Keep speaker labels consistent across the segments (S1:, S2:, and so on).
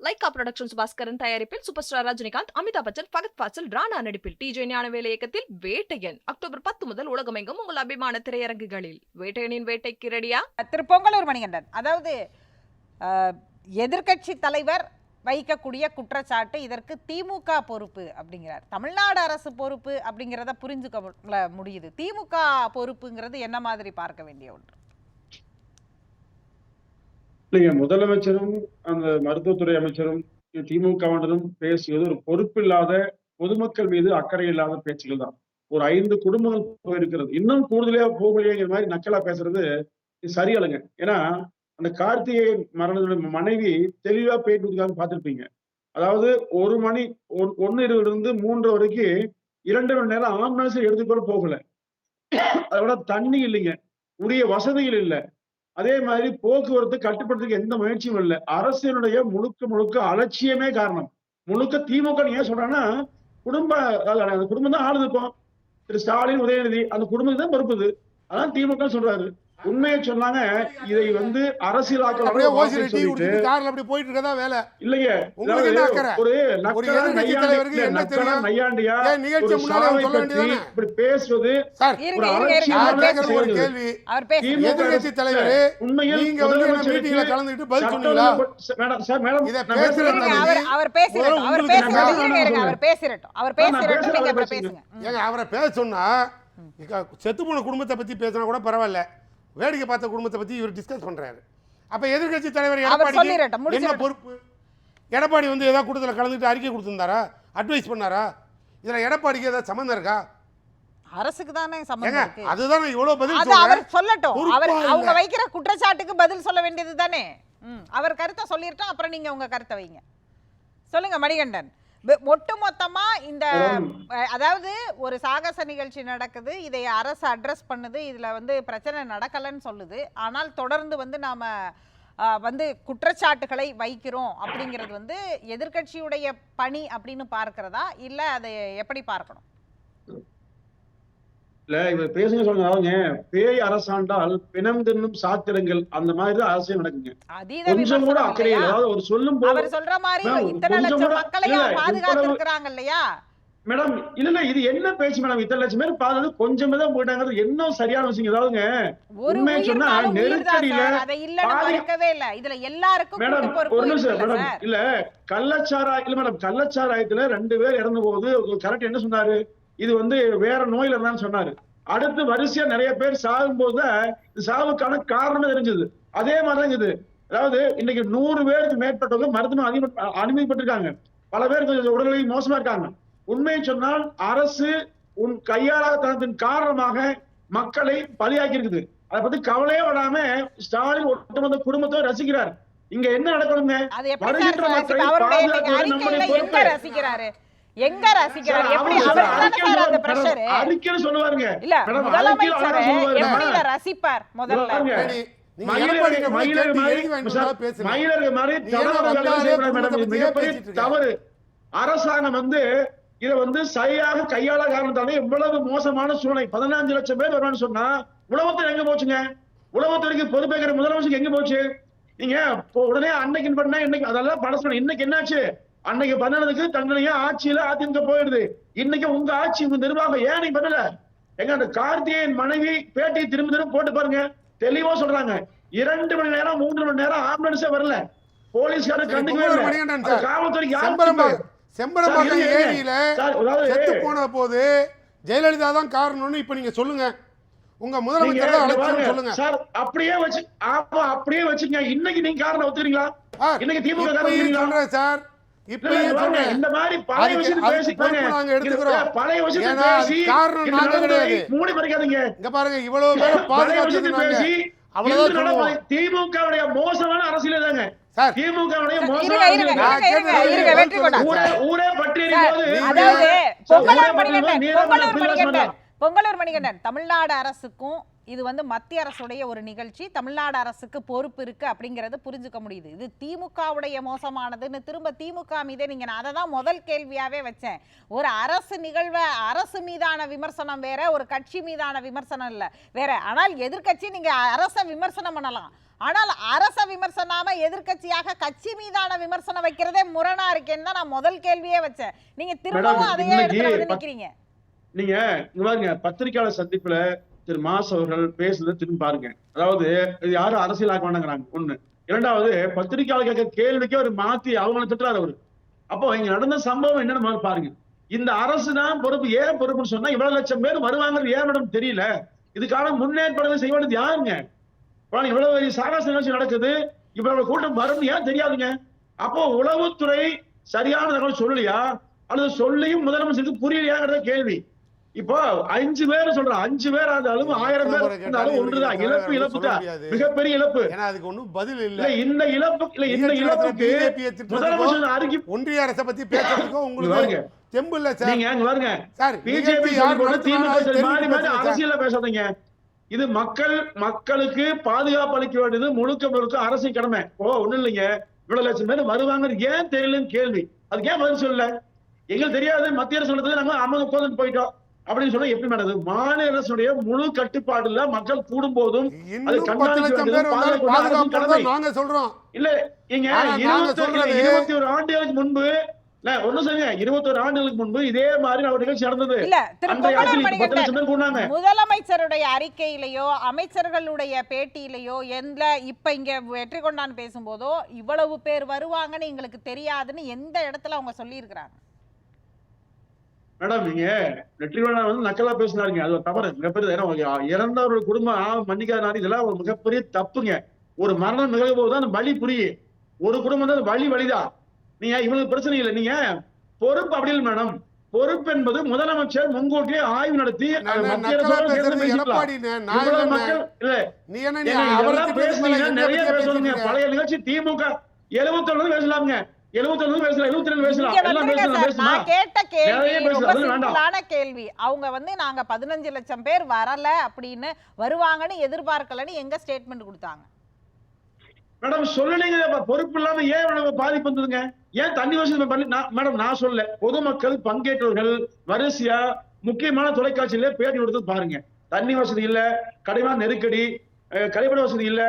S1: Lyca productions Bhaskaran தயாரிப்பில் super star Rajinikanth, Amitabh Bachchan, Fahadh Fazil, Rana நடிப்பில் DJ Gnanavel இயக்கத்தில் வேட்டையன் அக்டோபர் 10 முதல் உலகமெங்கும் உங்கள் அபிமான திரையரங்குகளில். வேட்டையனின் வேட்டைக்கு ரெடியா?
S2: திரு பொங்கலூர் மணிகண்டன், அதாவது எதிர்கட்சி தலைவர் வைக்கக்கூடிய குற்றச்சாட்டு இதற்கு திமுக பொறுப்பு அப்படிங்கிறார். தமிழ்நாடு அரசு பொறுப்பு அப்படிங்கிறத புரிஞ்சுக்க முடியுது. திமுக பொறுப்புங்கிறது என்ன மாதிரி பார்க்க வேண்டிய ஒன்று?
S3: இல்லைங்க, முதலமைச்சரும் அந்த மருத்துவத்துறை அமைச்சரும் திமுகவினரும் பேசியது ஒரு பொறுப்பில்லாத, பொதுமக்கள் மீது அக்கறை இல்லாத பேச்சுகள் தான். ஒரு 5 குடும்பங்கள் போயிருக்கிறது, இன்னும் கூடுதலா போகலையேங்கிற மாதிரி நக்கலா பேசுறது சரியலைங்க. ஏன்னா அந்த கார்த்திகை மரணத்துடைய மனைவி தெளிவா பேட்டி கொடுக்காம பார்த்திருப்பீங்க. அதாவது 1 மணி 1:20 இருந்து 3 வரைக்கும் 2 மணி நேரம் ஆம்புலன்ஸ் எடுத்து கூட போகல. அதோட தண்ணி இல்லைங்க, உரிய வசதிகள் இல்லை. அதே மாதிரி போக்குவரத்து கட்டுப்படுத்துறதுக்கு எந்த முயற்சியும் இல்லை. அரசினுடைய முழுக்க அலட்சியமே காரணம். முழுக்க திமுக ஏன் சொல்றாங்கன்னா, அந்த குடும்பம் தான் ஆளுது. இப்போ திரு ஸ்டாலின், உதயநிதி அந்த குடும்பத்துக்கு தான் பொறுப்புது. அதான் திமுக சொல்றாரு. உண்மையை சொன்னாங்க, இதை அரசியலாக்க
S4: போயிட்டு இருக்கதா வேலை
S3: இல்லைங்க. ஒரு நையாண்டியா இப்படி பேசுவது
S4: எதிர்கட்சி தலைவர். உண்மையில் கலந்துட்டு பதில் சொன்னீங்களா? அவரை பேச சொன்னா செத்து போன குடும்பத்தை பத்தி பேசினா கூட பரவாயில்ல, வேடிக்கை பார்த்த குடும்பத்தை பத்தி இவர் டிஸ்கஸ் பண்றாரு. அப்ப எதிர்கட்சி தலைவர் எடப்பாடி என்ன பொறுப்பு? எடப்பாடி ஏதாவது கூட்டத்தில் கலந்துட்டு அறிக்கை கொடுத்திருந்தாரா, அட்வைஸ் பண்ணாரா? இதுல எடப்பாடிக்கு ஏதாவது சம்பந்தம் இருக்கா?
S2: அரசுக்கு தானே சம்பந்தம் இருக்கு.
S4: அதுதான் இவ்வளவு பதில்
S2: அவர் சொல்லட்டும். அவங்க வைக்கிற குற்றச்சாட்டுக்கு பதில் சொல்ல வேண்டியது தானே. அவர் கருத்தை சொல்லிட்டோம், அப்புறம் நீங்க உங்க கருத்தை வைங்க. சொல்லுங்க மணிகண்டன். ஒட்டுமொத்தமா இந்த அதாவது ஒரு சாகச நிகழ்ச்சி நடக்குது, இதை அரசு அட்ரஸ் பண்ணுது, இதுல பிரச்சனை நடக்கலன்னு சொல்லுது. ஆனால் தொடர்ந்து நாம குற்றச்சாட்டுகளை வைக்கிறோம் அப்படிங்கிறது எதிர்கட்சியுடைய பணி அப்படின்னு பார்க்கிறதா, இல்ல அதை எப்படி பார்க்கணும்?
S3: இல்ல, இவர் பேசுங்க சொன்னாங்க, பேய் அரசாண்டால் பிணம் தின்னும் சாத்திரங்கள் அந்த மாதிரி தான் அரசியல் நடக்குங்க. கொஞ்சம் கூட அக்கறை இல்லை. அதாவது ஒரு சொல்லும் போது
S2: அவர் சொல்ற மாதிரி இத்தனை லட்சம் மக்களை பாதுகாத்து இருக்காங்க இல்லையா
S3: மேடம்? இல்ல, இது என்ன பேச்சு மேடம்? இத்தனை லட்சம் பேர் பாதுகாத்து கொஞ்சமே தான் போயிட்டாங்க. என்ன சரியான விஷயம்? அதாவதுங்க, உண்மையை சொன்னா நெருக்கடியில
S2: இதுல எல்லாருக்கும்
S3: ஒரு நிமிஷம் மேடம். இல்ல, கள்ளச்சாராயத்துல 2 பேர் இறந்த போது கரெக்ட் என்ன சொன்னாரு? இது வேற நோயில இருந்தான்னு சொன்னாரு. அடுத்து வரிசையா நிறைய பேர் சாகும் போது சாவுக்கான காரணமே தெரிஞ்சது. அதே மாதிரிதான் இது. அதாவது இன்னைக்கு 100 பேருக்கு மேற்பட்டவங்க மருத்துவம் அனுமதிப்பட்டிருக்காங்க. பல பேர் உடல்நிலை மோசமா இருக்காங்க. உண்மையை சொன்னால் அரசு கையாளாதனத்தின் காரணமாக மக்களை பலியாக்கி இருக்குது. அதை பத்தி கவலையே விடாம ஸ்டாலின் ஒட்டுமொத்த குடும்பத்தை ரசிக்கிறார். இங்க என்ன நடக்கணுங்க? வருகின்ற மக்களை பாதுகாத்து
S2: ரசிக்கிறாரு. எங்க ரசிக்கிறார்? எப்படி அவர் சார் அந்த பிரஷர்
S3: அறிக்கை சொல்லுவாருங்க.
S2: இல்ல, முதலமைச்சர் எப்படி இத ரசிப்பார்? முதல்ல
S3: தவறு. அரசாங்கம் இதை சரியாக கையாள காரணத்தாலே இவ்வளவு மோசமான சூழ்நிலை. 15 லட்சம் பேர் வருவான்னு சொன்னா உளவுத்துறை எங்க போச்சுங்க? உளவுத்துறைக்கு பொறுப்பேற்கிற முதலமைச்சருக்கு எங்க போச்சு? நீங்க உடனே அன்னைக்கு பண்ண இன்னைக்கு அதெல்லாம் பட சொன்ன. இன்னைக்கு என்னாச்சு? அன்னைக்கு பண்ணதுக்கு தண்டனையா ஆட்சியில அதிமுக போயிடுது. இன்னைக்கு உங்க ஆட்சி, உங்க நிர்வாகம் ஏன் நீங்க பண்ணல? எங்க அந்த கார்த்திகேயன் மனைவி பேட்டி திரும்ப போட்டு பாருங்க, தெளிவா சொல்றாங்க. 2 மணி நேரம் 3 மணி நேரம் ஆம்புலன்ஸே வரல, போலீஸ்காரர் கண்டுக்கவே இல்லை. காவல்துறைக்கு
S4: செம்பரம்பாக்கம் ஏரியில செத்து போன போது ஜெயலலிதா தான் காரணம்னு இப்ப நீங்க சொல்லுங்க. உங்க முதலமைச்சர் சொல்லுங்க
S3: சார். அப்படியே வச்சுங்க. இன்னைக்கு நீங்க காரணம் ஒத்துறீங்களா? இன்னைக்கு திமுக
S4: சொல்றேன் சார்.
S3: இந்த மாதிரி பழைய விஷயத்தை பேசிக்கிறோம். பழைய விஷயத்தை பேசி
S4: காரணம் நாங்க கிடையாது.
S3: மூடி மறைக்காதீங்க.
S4: இங்க பாருங்க, இவ்வளவு பேர் பாதுகாத்து பேசி
S3: அவ்வளவுதான். திமுகவுடைய மோசமான அரசியல் தாங்க. திமுகவுடைய ஊரே பற்றி
S2: பொங்கலூர் மணிகண்டன், தமிழ்நாடு அரசுக்கும் இது வந்து மத்திய அரசுடைய ஒரு நிகழ்ச்சி, தமிழ்நாடு அரசுக்கு பொறுப்பு இருக்கு அப்படிங்கறது புரிஞ்சுக்க முடியுது. இது திமுகவுடைய மோசமானதுன்னு திரும்ப திமுக மீதே நீங்க, நான் அதை தான் முதல் கேள்வியாவே வச்சேன். ஒரு அரசு நிகழ்வை, அரசு மீதான விமர்சனம் வேற, ஒரு கட்சி மீதான விமர்சனம் இல்ல வேற. ஆனால் எதிர்க்கட்சி நீங்க அரசை விமர்சனம் பண்ணலாம், ஆனால் அரச விமர்சனாம எதிர்க்கட்சியாக கட்சி மீதான விமர்சனம் வைக்கிறதே முரணா இருக்கேன்னு தான் நான் முதல் கேள்வியே வச்சேன். நீங்க திரும்பவும் அதையே இடத்துல வந்து நிக்கிறீங்க.
S3: நீங்க இங்க பாருங்க, பத்திரிகையாளர் சந்திப்புல திரு மாஸ் அவர்கள் பேசுறதை திரும்பி பாருங்க. அதாவது இது யாரும் அரசியலாக்க வேண்டாங்கிறாங்க ஒண்ணு. இரண்டாவது, பத்திரிகையாளர் கேட்க கேள்விக்கே ஒரு மாத்தி அவங்களை திட்டுறாரு அவரு. அப்போ இங்க நடந்த சம்பவம் என்னன்னு பாருங்க. இந்த அரசு தான் பொறுப்பு. ஏன் பொறுப்புன்னு சொன்னா இவ்வளவு லட்சம் பேர் வருவாங்க ஏன் மேடம் தெரியல. இதுக்கான முன்னேற்பாடுகள் செய்ய வேண்டியது யாருங்க? இவ்வளவு பெரிய சாகச நிகழ்ச்சி நடக்குது, இவ்வளவு கூட்டம் வரும் ஏன் தெரியாதுங்க? அப்போ உளவுத்துறை சரியான தகவல் சொல்லலையா, அல்லது சொல்லியும் முதலமைச்சருக்கு புரியலையாங்கிறத கேள்வி. இப்போ 5 பேர் சொல்றான், 5 பேர் இருந்தாலும் 1000 பேர் இருந்தாலும் ஒன்றுதான். இழப்பு தான் மிகப்பெரிய இழப்பு.
S4: ஏன்னா அதுக்கு ஒண்ணும் பதில் இல்ல.
S3: இந்த இழப்புக்கு முதலமைச்சர் அறிக்கை
S4: ஒன்றிய அரசை பத்தி பேசுறதுக்கும் உங்களுக்கு தெம்பு இல்ல சார்.
S3: நீங்க அங்க பாருங்க சார், பிஜேபி மாறி மாறி அரசியல பேசாதீங்க. இது மக்களுக்கு பாதுகாப்பு அளிக்க வேண்டியது முழுக்க அரசின் கடமை. ஒண்ணும் இல்லைங்க, இவ்வளவு லட்சம் பேர் வருவாங்க ஏன் தெரியலன்னு கேள்வி. அதுக்கு ஏன் பதில் சொல்லல? எங்களுக்கு தெரியாது, மத்திய அரசு சொல்றது நாங்க அமர்ந்து உட்கார்ந்து போயிட்டோம் அப்படின்னு சொன்னா எப்படி நடக்குது? மாநில அரசுடைய முழு கட்டுப்பாடுல மக்கள் கூடும் போதும் அது
S4: நாங்க சொல்றோம்
S3: இல்ல. இங்க 21 ஆண்டுகளுக்கு முன்பு ஒண்ணு சொல்லுங்க, 21 ஆண்டுகளுக்கு முன்பு இதே மாதிரி ஒரு நிகழ்ச்சி நடந்தது.
S2: முதலமைச்சருடைய அறிக்கையிலேயோ அமைச்சர்களுடைய பேட்டியிலேயோ இப்ப இங்க வெற்றி கொண்டான் பேசும்போதோ இவ்வளவு பேர் வருவாங்கன்னு எங்களுக்கு தெரியாதுன்னு எந்த இடத்துல அவங்க சொல்லி இருக்கிறாங்க?
S3: மேடம், நீங்க வெற்றிவேலா வந்து நக்கலா பேசினாருங்க, அது ஒரு தவறு மிகப்பெரிய. இறந்தவர்கள் குடும்பம் மன்னிக்காத இதெல்லாம் ஒரு மிகப்பெரிய தப்புங்க. ஒரு மரணம் நிகழ்வு போதுதான் அந்த வழி புரியும். ஒரு குடும்பம் தான் வழிதான். நீங்க இவங்களுக்கு பிரச்சனை இல்லை. நீங்க பொறுப்பு அப்படி இல்லை மேடம். பொறுப்பு என்பது முதலமைச்சர் முன்கூட்டியே ஆய்வு நடத்தி நிறைய பேசணுங்க. பழைய நிகழ்ச்சி திமுக 71 பேசலாமுங்க, 71 பேசலாம், 72 பேசலாம், எல்லாம் பேசலாம்.
S2: நான் கேட்ட கேள்வி அவங்க வந்து நாங்க 15 லட்சம் பேர் வரல அப்படின்னு வருவாங்கன்னு எதிர்பார்க்கலன்னு எங்க ஸ்டேட்மெண்ட் கொடுத்தாங்க?
S3: மேடம் சொல்லலீங்க, பொறுப்பு இல்லாம ஏன் பாதிப்பு வந்ததுங்க? ஏன் தண்ணி வசதி பண்ணி மேடம் நான் சொல்ல, பொதுமக்கள் பங்கேற்றவர்கள் வரிசையா முக்கியமான தொலைக்காட்சியில பேட்டி கொடுத்து பாருங்க. தண்ணி வசதி இல்ல, கடுமையான நெருக்கடி, கழிப்பிட வசதி இல்ல,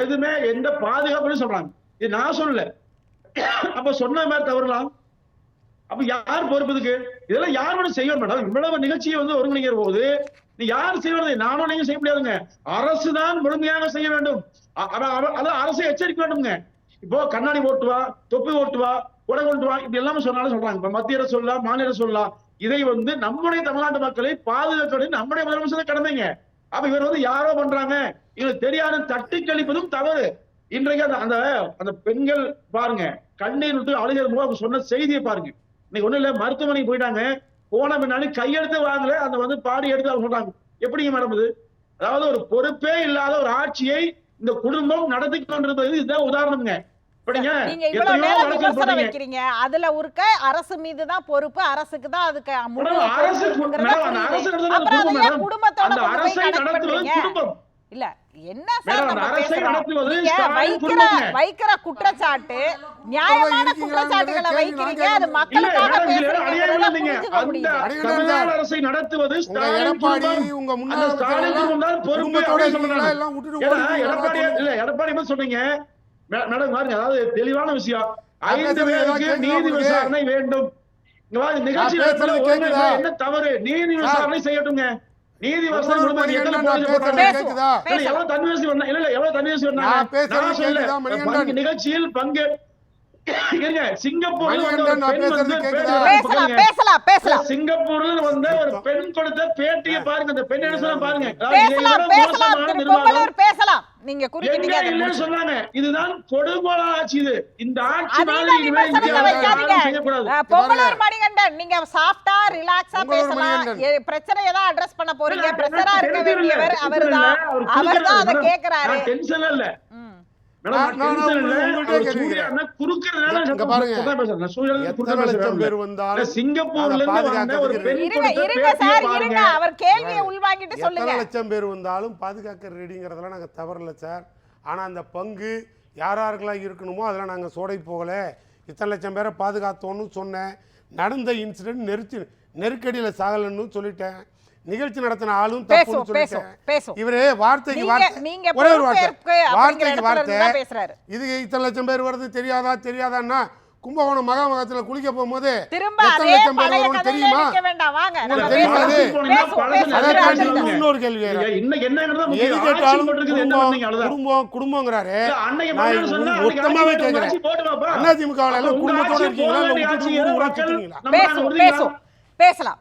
S3: எதுவுமே எந்த பாதுகாப்புன்னு சொல்றாங்க. இது நான் சொல்லல. அப்ப சொன்ன மாதிரி தவறலாம். அப்ப யார் பொறுப்பு இதுக்கு? இதெல்லாம் யார் வேணும் செய்யணும் மேடம். இவ்வளவு நிகழ்ச்சியை வந்து ஒருங்கிணைக்கிற போது நீ யார் செய்வது? நானும் நீங்க செய்ய முடியாதுங்க. அரசு தான் முழுமையாக செய்ய வேண்டும். அதான் அரசை எச்சரிக்க வேண்டும்ங்க. இப்போ கண்ணாடி ஓட்டுவா, தொப்பி ஓட்டுவா, கொடை கொண்டு வா, இப்படி எல்லாமே சொன்னாலும் சொல்றாங்க. இப்ப மத்திய அரசு சொல்லலாம், மாநில அரசு சொல்லலாம். இதை வந்து நம்முடைய தமிழ்நாட்டு மக்களை பாதுகாக்க நம்முடைய முதலமைச்சர் கடமைங்க. அப்ப இவர் வந்து யாரோ பண்றாங்க, இவங்களுக்கு தெரியாத தட்டி கழிப்பதும் தவறு. இன்றைக்கு அந்த அந்த பெண்கள் பாருங்க, கண்ணீர் விட்டு அழுகிறது போது அவங்க சொன்ன செய்தியை பாருங்க. இன்னைக்கு ஒண்ணு இல்ல, மருத்துவமனைக்கு போயிட்டாங்க, போன பின்னாடி கையெழுத்து வாங்கல, அந்த வந்து பாடி எடுத்து அவங்க சொல்றாங்க. எப்படிங்க மேடம் இது? அதாவது ஒரு பொறுப்பே இல்லாத ஒரு ஆட்சியை இந்த குடும்பம் நடத்தி கொண்டிருப்பது இதுதான் உதாரணம்ங்க.
S2: நீங்க இவ்வளவு நேரம் விமர்சனம் வைக்கிறீங்க, அதுல ஒருக்க அரசு மீதுதான் பொறுப்பு, அரசுக்கு தான் அதுக்கு குடும்பத்தோட இல்ல. என்ன வைக்கிற குற்றச்சாட்டு நியாயமான குற்றச்சாட்டுகளை வைக்கிறீங்க, அது மக்களுக்காக
S3: அரசை நடத்துவது எடப்பாடி சொன்னீங்க மேடம் பாருங்க. அதாவது தெளிவான விஷயம், 5 பேருக்கு நீதி விசாரணை வேண்டும். நிகழ்ச்சி என்ன தவறு? நீதி விசாரணை செய்யட்டுங்க. நீதி விசாரணை எவ்வளவு தன்வசி வந்தாங்க நிகழ்ச்சியில் பங்கு. சிங்கப்பூர்ல வந்த ஒரு பெண் கொடுத்த பேட்டியை பாருங்க. அந்த பெண் என்ன பாருங்க.
S2: நீங்க
S3: சொன்னாங்க, இதுதான் கொடுங்கோல ஆட்சி. இது இந்த ஆட்சி
S2: மணிகண்டன், நீங்க சாஃப்டா ரிலாக்ஸா பேசலாம். பிரச்சனையை தான் அட்ரஸ் பண்ண போறீங்க. பிரஷரா இருக்க வேண்டியவர் அவர்தான். அவர்தான் அதை கேக்குறாரு.
S3: டென்ஷன் இல்ல.
S4: இங்க பாருங்க, எத்தனை லட்சம் பேர் வந்தாலும்
S3: சிங்கப்பூர்ல
S4: அதை
S3: இருந்து வந்த ஒரு
S4: பாதுகாக்கிறதுக்கு
S3: பெண்
S2: இருங்க இருங்க சார் இருங்க, அவர் கேள்வியை உள்வாங்கிட்டு
S4: எத்தனை
S2: சொல்லுங்க.
S4: லட்சம் பேர் வந்தாலும் பாதுகாக்க ரெடிங்கிறதெல்லாம் நாங்கள் தவறல சார். ஆனால் அந்த பங்கு யாரெல்லாம் இருக்கணுமோ அதெல்லாம் நாங்கள் சோடை போகல. இத்தனை லட்சம் பேரை பாதுகாத்தோன்னு சொன்னேன். நடந்த இன்சிடென்ட் நெருக்கடியில் சாகலன்னு சொல்லிட்டேன். நிகழ்ச்சி நடத்தின ஆளும் தப்புன்னு சொல்லிட்டேன். இவரே வார்த்தைக்கு வார்த்தை, ஒரே ஒரு வார்த்தை, வார்த்தைக்கு வார்த்தை. இது இத்தனை லட்சம் பேர் வருது தெரியாதான்னா கும்பகோணம் மகாமகத்தில் குளிக்க போகும்போது எத்தனை லட்சம் பேர் வரும்னு தெரியுமா? இன்னொரு கேள்வி, எது கேட்டாலும் குடும்பங்கிறாரு. நான் மொத்தமாவே கேட்கிறேன், அதிமுக குடும்பத்தோட இருக்கீங்களா இல்ல
S2: பேசலாம்.